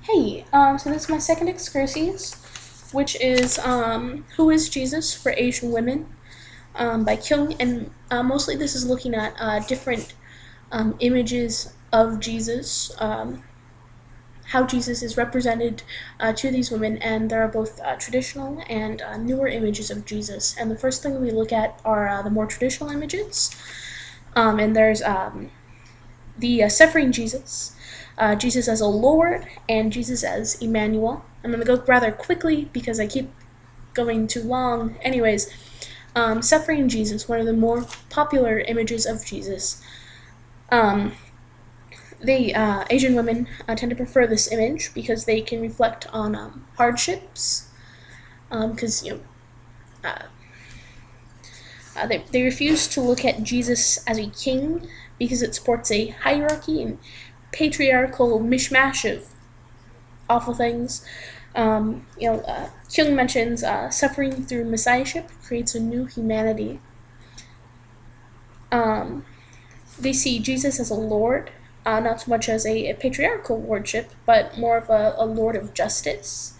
Hey, so this is my second excursus, which is Who is Jesus for Asian Women by Kyung, and mostly this is looking at different images of Jesus, how Jesus is represented to these women, and there are both traditional and newer images of Jesus. And the first thing we look at are the more traditional images, and there's the suffering Jesus, Jesus as a Lord, and Jesus as Emmanuel. I'm going to go rather quickly because I keep going too long. Anyways, suffering Jesus, one of the more popular images of Jesus. Asian women tend to prefer this image because they can reflect on hardships, because they refuse to look at Jesus as a king because it supports a hierarchy and patriarchal mishmash of awful things. Kyung mentions suffering through messiahship creates a new humanity. They see Jesus as a lord, not so much as a patriarchal lordship, but more of a lord of justice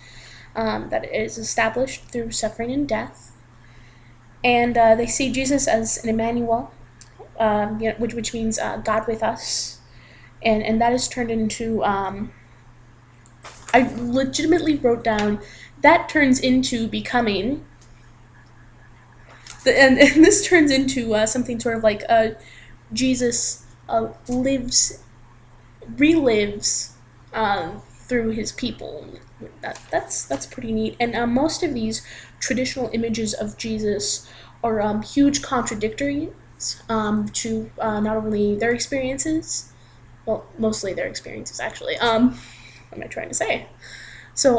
that is established through suffering and death. And they see Jesus as an Emmanuel, which means God with us. And that is turned into, I legitimately wrote down, that turns into becoming, and this turns into something sort of like Jesus relives through his people. That's pretty neat. And most of these traditional images of Jesus are huge contradictories to not only their experiences, well, mostly their experiences, actually. What am I trying to say? So,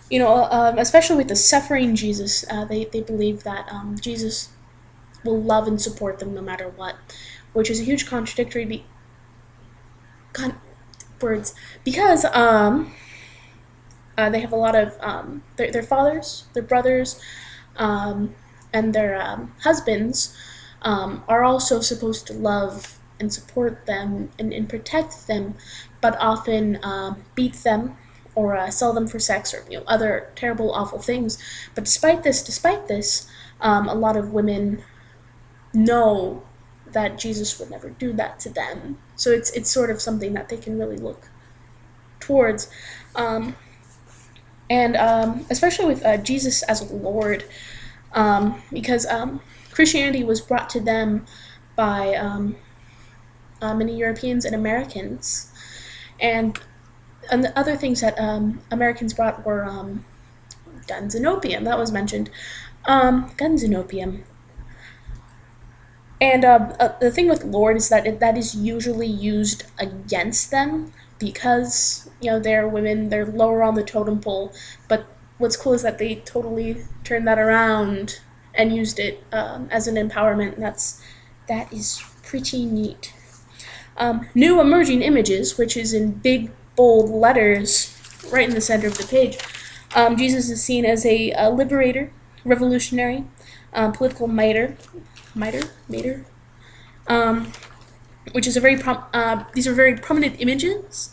especially with the suffering Jesus, they believe that Jesus will love and support them no matter what, which is a huge contradictory words, because they have a lot of their fathers, their brothers, and their husbands are also supposed to love and support them and protect them, but often beat them or sell them for sex or other terrible, awful things. But despite this, a lot of women know that Jesus would never do that to them. So it's sort of something that they can really look towards. Especially with Jesus as a Lord, because Christianity was brought to them by many Europeans and Americans, and the other things that Americans brought were guns and opium. That was mentioned. Guns and opium. And the thing with Lord is that that is usually used against them because they're women, they're lower on the totem pole. But what's cool is that they totally turned that around and used it as an empowerment. And that is pretty neat. New emerging images, which is in big bold letters right in the center of the page. Jesus is seen as a liberator, revolutionary, political mitre, which is these are very prominent images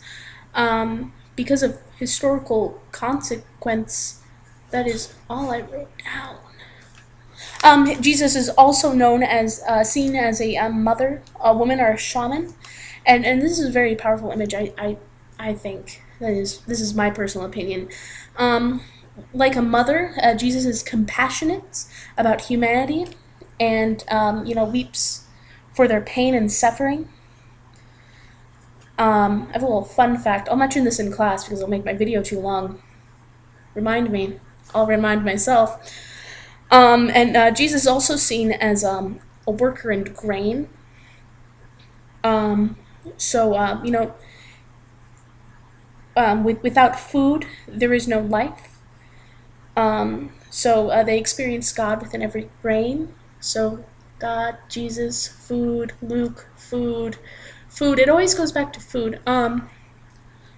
because of historical consequence. That is all I wrote down. Jesus is also known as seen as a mother, a woman, or a shaman, and this is a very powerful image. I think this is my personal opinion. Like a mother, Jesus is compassionate about humanity, and weeps for their pain and suffering. I have a little fun fact. I'll mention this in class because it'll make my video too long. Remind me. I'll remind myself. Jesus is also seen as a worker in grain. Without food, there is no life. They experience God within every grain. So God, Jesus, food, Luke, food. It always goes back to food.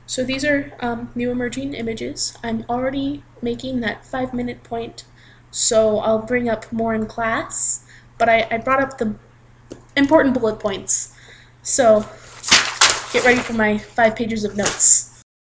So these are new emerging images. I'm already making that 5-minute point, so I'll bring up more in class. But I brought up the important bullet points. So get ready for my 5 pages of notes.